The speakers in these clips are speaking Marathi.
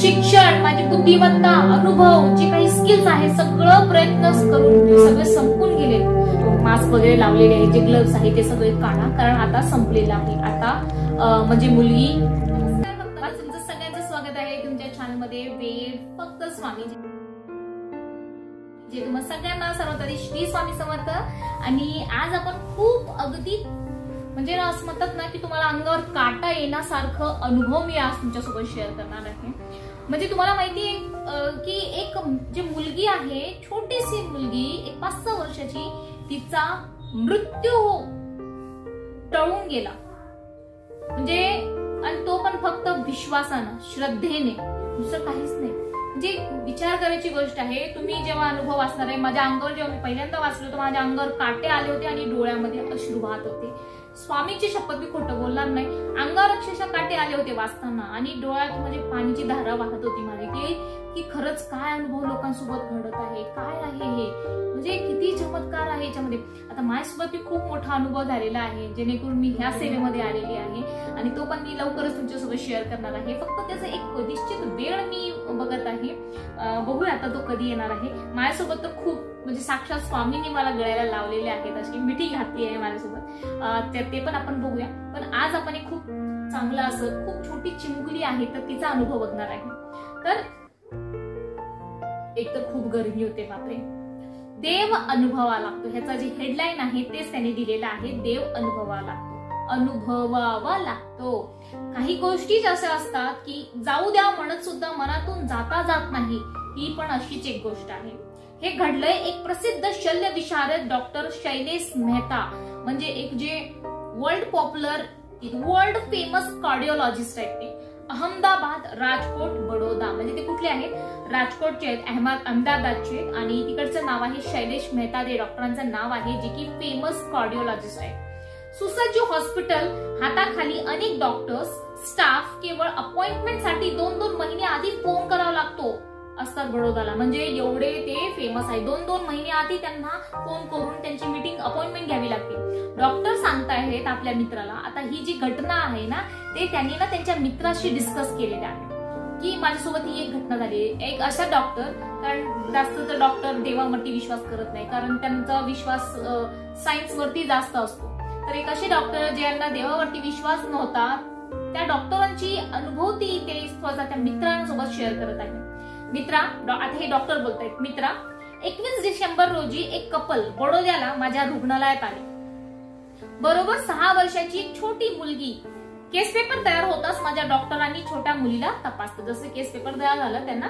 शिक्षण, माझी बुद्धिमत्ता, अनुभव, जे काही स्किल्स आहे सगळं प्रयत्न करून सगळे संपून गेले. मास्क वगैरे लावलेले आहे, जे ग्लव्स आहे ते सगळे काढा, कारण आता संपलेलं आहे. आता म्हणजे मुलगी. तुमचं सगळ्यांचं स्वागत आहे तुमच्या चॅनलमध्ये वेळ फक्त स्वामी, जे तुम्हाला सगळ्यांना सर्वात आधी श्री स्वामी समर्थ. आणि आज आपण खूप अगदी म्हणजे असं म्हणतात ना की तुम्हाला अंगावर काटा येण्यासारखं अनुभव मी आज तुमच्यासोबत शेअर करणार आहे. म्हणजे तुम्हाला माहितीये की एक जी मुलगी आहे, छोटीशी मुलगी, एक 5-6 वर्षाची, तिचा मृत्यू टळून गेला. म्हणजे आणि तो पण फक्त विश्वासानं, श्रद्धेने, दुसरं काहीच नाही. म्हणजे विचार करायची गोष्ट आहे. तुम्ही जेव्हा अनुभव वाचणार आहे, माझ्या अंगावर जेव्हा मी पहिल्यांदा वाचलो तर माझ्या अंगावर काटे आले होते आणि डोळ्यामध्ये अश्रू वाहत होते. स्वामीची शपथ, मी खोटं बोलणार नाही. अंगावर अक्षरशः काटे आले होते वाचताना आणि डोळ्यात म्हणजे पाण्याची धारा वाहत होती माझी, की खरंच काय अनुभव लोकांसोबत घडत आहे, काय आहे हे, म्हणजे किती चमत्कार आहे याच्यामध्ये. आता माझ्यासोबत खूप मोठा अनुभव झालेला आहे, जेणेकरून मी ह्या सेवेमध्ये आलेली आहे आणि तो पण मी लवकरच तुमच्यासोबत शेअर करणार आहे. फक्त त्याचा एक निश्चित वेळ मी बघत आहे, बघूया आता तो कधी येणार आहे. माझ्यासोबत तर खूप म्हणजे साक्षात स्वामींनी मला गळ्याला लावलेले आहेत, अशी मिठी घातली आहे माझ्यासोबत, ते पण आपण बघूया. पण आज आपण एक खूप चांगलं असं खूप छोटी चिमुकली आहे तर तिचा अनुभव बघणार आहे. तर एक तर खूप गरमी होते, बापरे. देव अनुभवावा लागतो, ह्याचा जी हेडलाईन आहे तेच त्यांनी दिलेला आहे, देव अनुभवावा लागतो, अनुभवावा लागतो. काही गोष्टी अशा असतात की जाऊ द्या म्हणत सुद्धा मनातून जाता जात नाही, ही पण अशीच एक गोष्ट आहे. हे घडलंय एक प्रसिद्ध शल्य विशारद डॉक्टर शैलेश मेहता, म्हणजे एक जे वर्ल्ड फेमस कार्डिओलॉजिस्ट आहेत ते. अहमदाबाद, राजकोट, बडोदा, म्हणजे ते कुठले आहेत? राजकोटचे आहेत, अहमदाबादचे आहेत. आणि तिकडचं नाव आहे शैलेश मेहता, ते डॉक्टरांचं नाव आहे, जे की फेमस कार्डिओलॉजिस्ट आहेत. सुसज्ज हॉस्पिटल, हाताखाली अनेक डॉक्टर्स, स्टाफ, केवळ अपॉइंटमेंट साठी 2-2 महिने आधी फोन करावा लागतो असतात बडोदाला. म्हणजे एवढे ते फेमस आहे. 2-2 महिने आधी त्यांना फोन करून त्यांची मीटिंग अपॉइंटमेंट घ्यावी लागते. डॉक्टर सांगतायत आपल्या मित्राला, आता ही जी घटना आहे ना, ते त्यांनी ना त्यांच्या मित्राशी डिस्कस केलेलं आहे की माझ्यासोबत ही एक घटना झाली. एक असा डॉक्टर, कारण जास्त तर डॉक्टर देवावरती विश्वास करत नाही, कारण त्यांचा विश्वास सायन्स वरती जास्त असतो. तर एक असे डॉक्टर ज्यांना देवावरती विश्वास नव्हता, त्या डॉक्टरांची अनुभूती ते स्वतः मित्रांसोबत शेअर करत आहे. मित्रा, आता हे डॉक्टर बोलतायत, मित्रा, 21 डिसेंबर रोजी एक कपल बडोद्याला माझ्या रुग्णालयात आले. बरोबर 6 वर्षाची एक छोटी मुलगी. केस पेपर तयार होताच माझ्या डॉक्टरांनी छोट्या मुलीला तपासलं. जसं केस पेपर तयार झालं त्यांना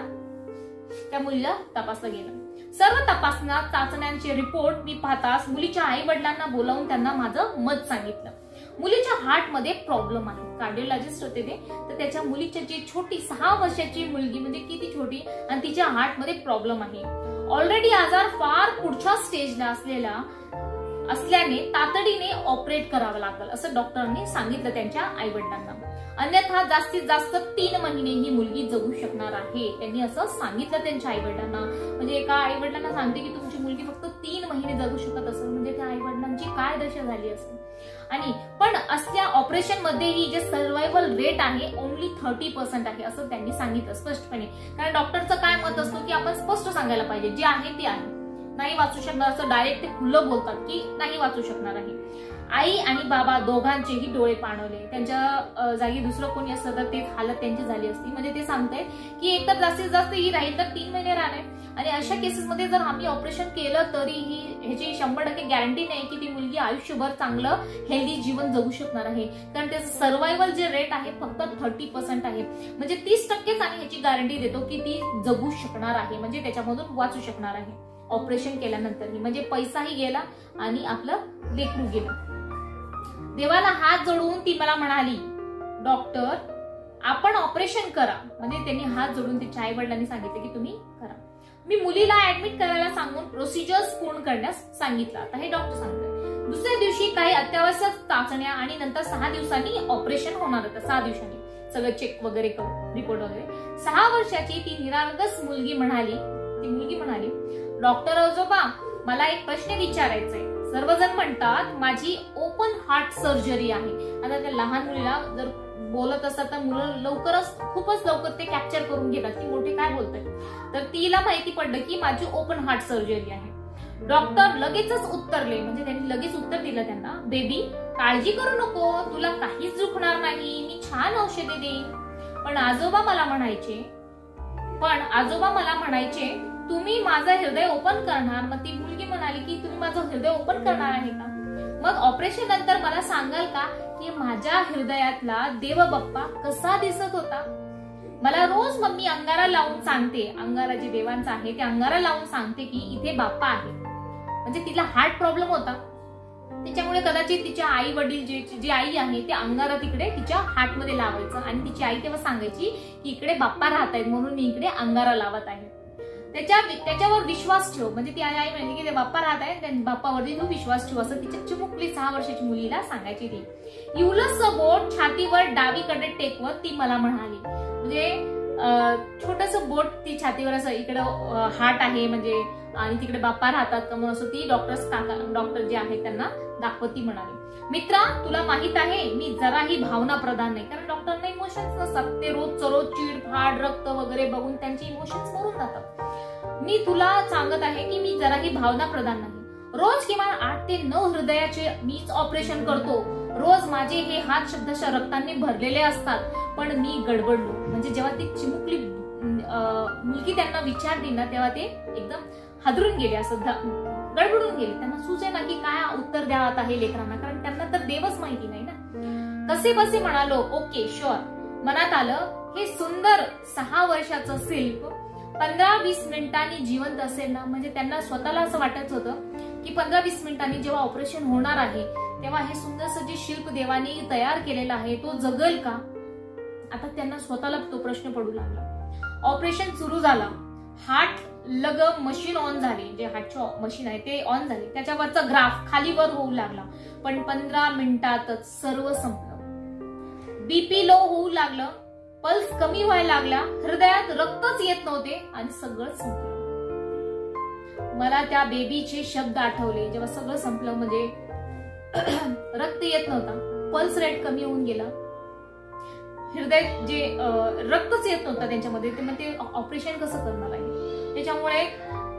त्या मुलीला तपासलं गेलं. सर्व तपासण्या चाचण्यांचे रिपोर्ट मी पाहताच मुलीच्या आई वडिलांना बोलावून त्यांना माझं मत सांगितलं. मुलीच्या हार्ट मध्ये प्रॉब्लेम आहे. कार्डिओलॉजिस्ट होते ते, तर त्याच्या मुलीची जी छोटी 6 वर्षाची मुलगी, म्हणजे किती छोटी, आणि तिच्या हार्ट मध्ये प्रॉब्लेम आहे. ऑलरेडी आजार फार पुढच्या स्टेजला असल्याने तातडीने ऑपरेट करावं लागेल असं डॉक्टरांनी सांगितलं त्यांच्या आई वडिलांना. अन्यथा जास्तीत जास्त 3 महिने ही मुलगी जगू शकणार आहे, त्यांनी असं सांगितलं त्यांच्या आई वडिलांना. म्हणजे एका आई वडिलांना सांगते की तुमची मुलगी फक्त 3 महिने जगू शकत असेल, म्हणजे त्या आई वडिलांची काय दशा झाली असेल. आणि पण असल्या ऑपरेशन मध्ये ही जे सर्व्हायवल रेट आहे ओनली 30% आहे असं त्यांनी सांगितलं स्पष्टपणे. कारण डॉक्टरचं काय मत असतो की आपण स्पष्ट सांगायला पाहिजे, जे आहे ते आहे, नाही वाचू शकणार असं डायरेक्ट ते खुलं बोलतात की नाही वाचू शकणार आहे. आई आणि बाबा दोघांचेही डोळे पाणवले. त्यांच्या जागी दुसरं कोणी असतं तर ते हालत त्यांची झाली असती. म्हणजे ते सांगतायत की एकतर जास्तीत जास्त ही राहील तर 3 महिने राहणार, आणि अशा केसेसमध्ये जर आम्ही ऑपरेशन केलं तरीही ह्याची 100% गॅरंटी नाही की ती मुलगी आयुष्यभर चांगलं हेल्दी जीवन जगू शकणार आहे. कारण त्याचं सर्व्हायवल जे रेट आहे फक्त 30% आहे. म्हणजे 30%च आम्ही ह्याची गॅरंटी देतो की ती जगू शकणार आहे, म्हणजे त्याच्यामधून वाचू शकणार आहे ऑपरेशन केल्यानंतरही. म्हणजे पैसाही गेला आणि आपलं लेकरू गेलं. देवाला हात जोडून ती मला म्हणाली, डॉक्टर आपण ऑपरेशन करा. म्हणजे त्यांनी हात जोडून तिच्या आई वडिलांनी सांगितले की तुम्ही करा. मी मुलीला ऍडमिट करायला सांगून प्रोसिजर्स पूर्ण करण्यास सांगितलं. आता हे डॉक्टर सांगतात. दुसऱ्या दिवशी काही अत्यावश्यक चाचण्या आणि नंतर 6 दिवसांनी ऑपरेशन होणार होतं. 6 दिवसांनी सगळं चेक वगैरे करून रिपोर्ट वगैरे. 6 वर्षाची ती निरागस मुलगी म्हणाली, डॉक्टर आजोबा मला एक प्रश्न विचारायचा आहे. सर्वजण म्हणतात माझी ओपन हार्ट सर्जरी आहे. आता त्या लहान मुलीला जर बोलत असतात तर मुलं खूपच लवकर ते कॅप्चर करून घेतात की मोठे काय बोलतात. तर तिला माहिती पडलं की माझी ओपन हार्ट सर्जरी आहे. डॉक्टर लगेचच उत्तरले, म्हणजे त्यांनी लगेच उत्तर दिलं त्यांना, बेबी काळजी करू नको, तुला काहीच दुखणार नाही, मी छान औषधे देईन. पण आजोबा मला म्हणायचे तुम्ही माझं हृदय ओपन करणार. मग ती मुलगी म्हणाली की तुम्ही माझं हृदय ओपन करणार आहे का? मग ऑपरेशन नंतर मला सांगाल का की माझ्या हृदयातला देव बाप्पा कसा दिसत होता? मला रोज मम्मी अंगारा लावून सांगते, अंगारा जे देवांचा आहे ते अंगारा लावून सांगते की इथे बाप्पा आहे. म्हणजे तिला हार्ट प्रॉब्लेम होता, त्याच्यामुळे कदाचित तिच्या आई वडील जी आई आहे ते अंगारा तिकडे तिच्या हार्ट मध्ये लावायचं आणि तिची आई तेव्हा सांगायची की इकडे बाप्पा राहत आहेत म्हणून मी इकडे अंगारा लावत आहे. त्याच्यावर विश्वास ठेव. म्हणजे ती आई म्हणली की ते बाप्पा राहत आहे, बाप्पावरती तू विश्वास ठेव, असं तिच्या चिमुकली 6 वर्षाची मुलीला सांगायची. ती इवलस बोट छातीवर डावीकडे टेकवत ती मला म्हणाली. म्हणजे छोटस बोट ती छातीवर असं इकडं हार्ट आहे म्हणजे आणि तिकडे बाप्पा राहतात का म्हणून असं ती डॉक्टर जे आहेत त्यांना दाखवत ती म्हणाली. मित्रा तुला माहित आहे मी जराही भावना प्रधान नाही, कारण डॉक्टरना इमोशन्स नसतात. ते रोज चिडफाड रक्त वगैरे बघून त्यांचे इमोशन्स मरून जातात. मी तुला सांगत आहे की मी जराही भावना प्रधान नाही. रोज किमान 8 ते 9 हृदयाचे मीच ऑपरेशन करतो. रोज माझे हे हात शब्दशः रक्ताने भरलेले असतात. पण मी गडबडलो. म्हणजे जेव्हा ती चिमुकली मुलगी त्यांना विचारली ना तेव्हा ते एकदम हादरून गेले, असं गडबडून गेले. त्यांना सुचेना की काय उत्तर द्यावं आहे लेकरांना, कारण त्यांना तर देवच माहिती नाही ना. कसे बसे म्हणालो ओके शुअर. मनात आलं हे सुंदर 6 वर्षाचं शिल्प 15-20 मिनिटांनी जिवंत असेल ना. म्हणजे त्यांना स्वतःला असं वाटत होतं की 15-20 मिनिटांनी जेव्हा ऑपरेशन होणार आहे तेव्हा हे सुंदरसं जे शिल्प देवाने तयार केलेलं आहे तो जगल का? आता त्यांना स्वतःला तो प्रश्न पडू लागला. ऑपरेशन सुरू झाला. हार्ट लग मशीन ऑन झाली, जे हार्टचं मशीन आहे ते ऑन झाले. त्याच्यावरचा ग्राफ खालीवर होऊ लागला. पण 15 मिनिटातच सर्व संपलं. बीपी लो होऊ लागलं, पल्स कमी व्हायला लागला, हृदयात रक्तच येत नव्हते आणि सगळं संपलं. मला त्या बेबीचे शब्द आठवले जेव्हा सगळं संपलं. म्हणजे रक्त येत नव्हता, पल्स रेट कमी होऊन गेला, हृदय जे रक्तच येत नव्हतं त्यांच्यामध्ये, ते मग ते ऑपरेशन कसं करणार आहे. त्याच्यामुळे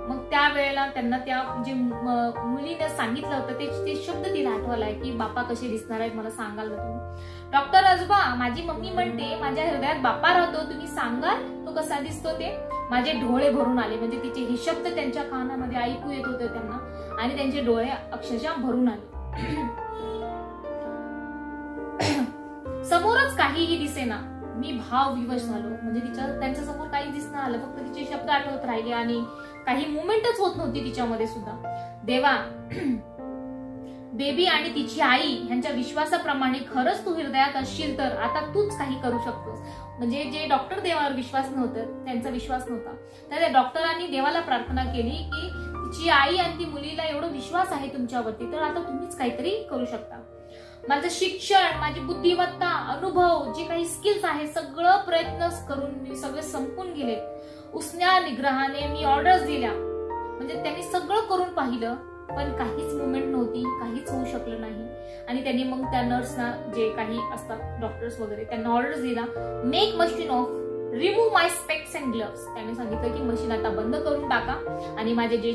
मग त्यावेळेला त्यांना त्या जे मुलीने सांगितलं होतं ते शब्द तिला आठवलाय की बाप्पा कसे दिसणार आहेत मला सांगाल ना तुम्ही. डॉक्टर आजोबा माझी मम्मी म्हणते माझ्या हृदयात बाप्पा राहतो, तुम्ही सांगाल तो कसा दिसतो ते. माझे डोळे भरून आले. म्हणजे तिचे हे शब्द त्यांच्या कानामध्ये ऐकू येत होते त्यांना आणि त्यांचे डोळे अक्षरशः भरून आले. समोरच काहीही दिसेना. मी भावविवश झालो. म्हणजे त्यांच्या समोर काही दिसणं आलं, फक्त तिचे शब्द आठवत राहिले आणि काही मुवमेंटच होत नव्हती तिच्यामध्ये सुद्धा. देवा बेबी आणि तिची आई यांच्या विश्वासाप्रमाणे खरंच तू हृदयात असशील तर आता तूच काही करू शकतोस. म्हणजे जे डॉक्टर देवावर विश्वास नव्हतं, त्यांचा विश्वास नव्हता, तर त्या डॉक्टरांनी देवाला प्रार्थना केली की तिची आई आणि ती मुलीला एवढा विश्वास आहे तुमच्यावरती, तर आता तुम्हीच काहीतरी करू शकता. माझं शिक्षण, माझी बुद्धिमत्ता, अनुभव, जे काही स्किल्स आहेत सगळं प्रयत्न करून मी सगळे संपून गेले. उसन्या निग्रहाने मी ऑर्डर्स दिल्या. म्हणजे त्यांनी सगळं करून पाहिलं पण काहीच मुवमेंट नव्हती, काहीच होऊ शकलं नाही. आणि त्यांनी मग त्या नर्सना जे काही असतात डॉक्टर्स वगैरे त्यांना ऑर्डर्स दिला, make machine of, remove my specs and gloves. त्यांनी सांगितलं की मशीन आता बंद करून टाका आणि माझे जे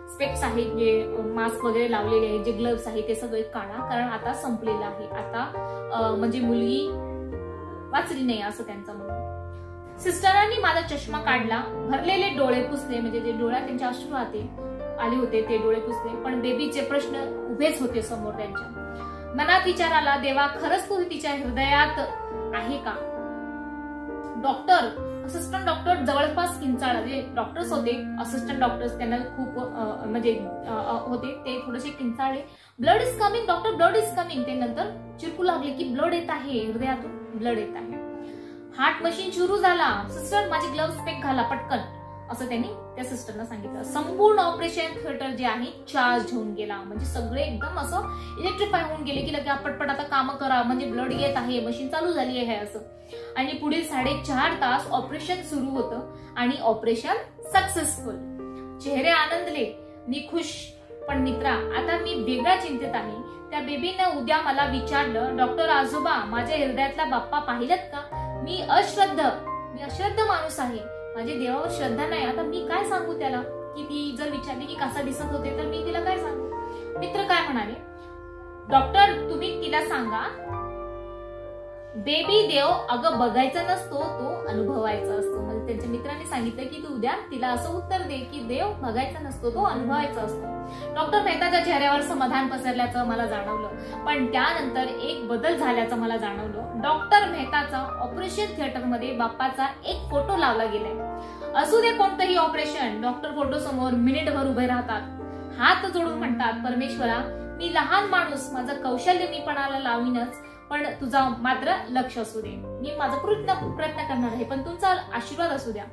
स्पेक्स आहेत, जे मास्क वगैरे लावलेले आहेत, जे ग्लव्स आहेत ते सगळे काढा, कारण आता संपलेलं आहे. आता म्हणजे मुलगी वाचली नाही असं त्यांचं म्हणणं. सिस्टरांनी माझा चष्मा काढला, भरलेले डोळे पुसले. म्हणजे जे डोळ्यात त्यांच्या अश्रू आले होते ते डोळे पुसले. पण बेबीचे प्रश्न उभेच होते समोर त्यांच्या. मनात विचार आला, देवा खरंच तू तिच्या हृदयात आहे का? डॉक्टर, असिस्टंट डॉक्टर जवळपास किंचाळला. जे डॉक्टर्स होते असिस्टंट डॉक्टर्स त्यांना खूप म्हणजे होते ते थोडेसे किंचाळले. Blood is coming doctor, blood is coming. ते नंतर चिरकू लागले की ब्लड येत आहे, हृदयातून ब्लड येत आहे. हार्ट मशीन सुरू झाला. सिस्टर माझी ग्लव्स पॅक घाला पटकन, असं त्यांनी त्या सिस्टरना सांगितलं. संपूर्ण ऑपरेशन थिएटर जे आहे चार्ज होऊन गेला. म्हणजे सगळे एकदम असं इलेक्ट्रिफाय होऊन गेले की लगे पटपट आता काम करा, म्हणजे ब्लड येत आहे, मशीन चालू झाली आहे असं. आणि पुढील 4.5 तास ऑपरेशन सुरू होतं आणि ऑपरेशन सक्सेसफुल. चेहरे आनंदले. मी खुश पण मित्रा, आता मी वेगळ्या चिंतेत आहे. त्या बेबीनं उद्या मला विचारलं, डॉक्टर आजोबा, माझ्या हृदयातला बाप्पा पाहिलत का? मी अश्रद्ध माणूस आहे, माझी देवावर श्रद्धा नाही. आता मी काय सांगू त्याला? की ती जर विचारली की कसा दिसत होते, तर मी तिला काय सांगू? मित्र काय म्हणाले, डॉक्टर तुम्ही तिला सांगा, बेबी देव अगं बघायचा नसतो, तो अनुभवायचा असतो. म्हणजे त्यांच्या मित्रांनी सांगितलं की तू उद्या तिला असं उत्तर दे की देव बघायचा नसतो, तो अनुभवायचा असतो. डॉक्टर मेहताच्या चेहऱ्यावर समाधान पसरल्याचं मला जाणवलं, पण त्यानंतर एक बदल झाल्याचं मला जाणवलं. डॉक्टर मेहताचा ऑपरेशन थिएटरमध्ये बाप्पाचा एक फोटो लावला गेलाय. असू दे कोणतंही ऑपरेशन, डॉक्टर फोटो समोर मिनिटभर उभे राहतात, हात जोडून म्हणतात, परमेश्वरा मी लहान माणूस, माझं कौशल्य मी पणाला लावीनच, पण तुझा मात्र लक्ष असू दे. मी माझा प्रयत्न करणार आहे, पण तुमचा आशीर्वाद असू द्या.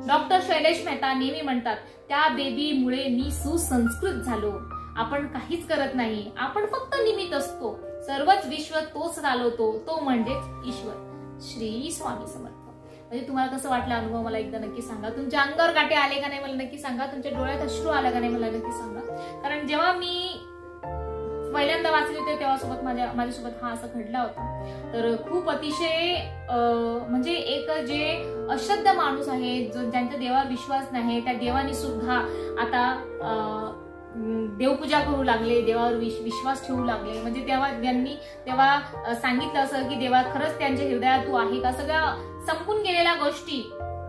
डॉक्टर शैलेश मेहता नेहमी म्हणतात, त्या बेबीमुळे मी सुसंस्कृत झालो. आपण काहीच करत नाही, आपण फक्त निमित्त असतो. सर्वच विश्व तोच चालवतो, तो म्हणजेच ईश्वर. श्री स्वामी समर्थ. म्हणजे तुम्हाला कसं वाटलं अनुभव मला एकदा नक्की सांगा. तुमच्या अंगावर काटे आले का नाही मला नक्की सांगा. तुमच्या डोळ्यात अश्रू आला का नाही मला नक्की सांगा. कारण जेव्हा मी पहिल्यांदा वाचले होते तेव्हा माझ्यासोबत हा असं घडला होता. तर खूप अतिशय म्हणजे एक जे अश्रद्ध माणूस आहे, जो ज्यांच्या देवावर विश्वास नाही, त्या देवानी सुद्धा आता देवपूजा करू लागले, देवावर विश्वास ठेवू लागले. म्हणजे तेव्हा सांगितलं असं की देवा खरंच त्यांच्या हृदयात तू आहे का. सगळ्या संपून गेलेल्या गोष्टी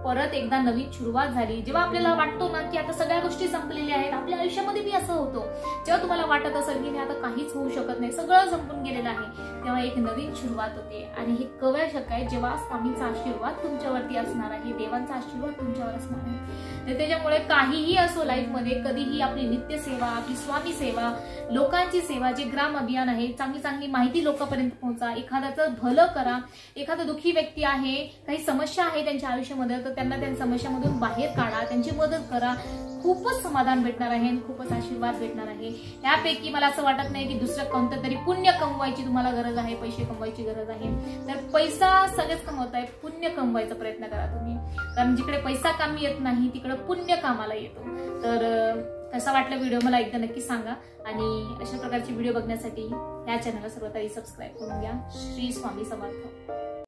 परत एकदा नवीन सुरुवात झाली. जेव्हा आपल्याला वाटतो ना की आता सगळ्या गोष्टी संपलेल्या आहेत, आपल्या आयुष्यामध्ये बी असं होतं, जेव्हा तुम्हाला वाटत असेल की आता काहीच होऊ शकत नाही, सगळं संपून गेलेलं आहे, तेव्हा एक नवीन सुरुवात होते. आणि हे केव्हा शक्य आहे, जेव्हा स्वामींचा आशीर्वाद तुमच्यावरती असणार आहे, देवांचा आशीर्वाद तुमच्यावर असणार आहे. तर त्याच्यामुळे काहीही असो लाईफमध्ये, कधीही आपली नित्य सेवा, आपली स्वामी सेवा, लोकांची सेवा, जे ग्राम अभियान आहे, चांगली माहिती लोकांपर्यंत पोहोचा, एखाद्याचं भलं करा. एखादा दुःखी व्यक्ती आहे, काही समस्या आहे त्यांच्या आयुष्यामध्ये, तर त्यांना त्या समस्यामधून बाहेर काढा, त्यांची मदत करा. खूपच समाधान भेटणार आहे, खूपच आशीर्वाद भेटणार आहे. यापैकी मला असं वाटत नाही की दुसरं कोणतं तरी पुण्य कमवायची तुम्हाला गरज आहे, पैसे कमवायची गरज आहे. तर पैसा सगळेच कमवताय, पुण्य कमवायचा प्रयत्न करा तुम्ही. कारण जिकडे पैसा कामी येत नाही तिकडे पुण्य कामाला येतो. तर कसा वाटला व्हिडिओ मला एकदा नक्की सांगा. आणि अशा प्रकारचे व्हिडिओ बघण्यासाठी या चॅनलला सर्वात आधी सबस्क्राईब करून घ्या. श्री स्वामी समर्थ.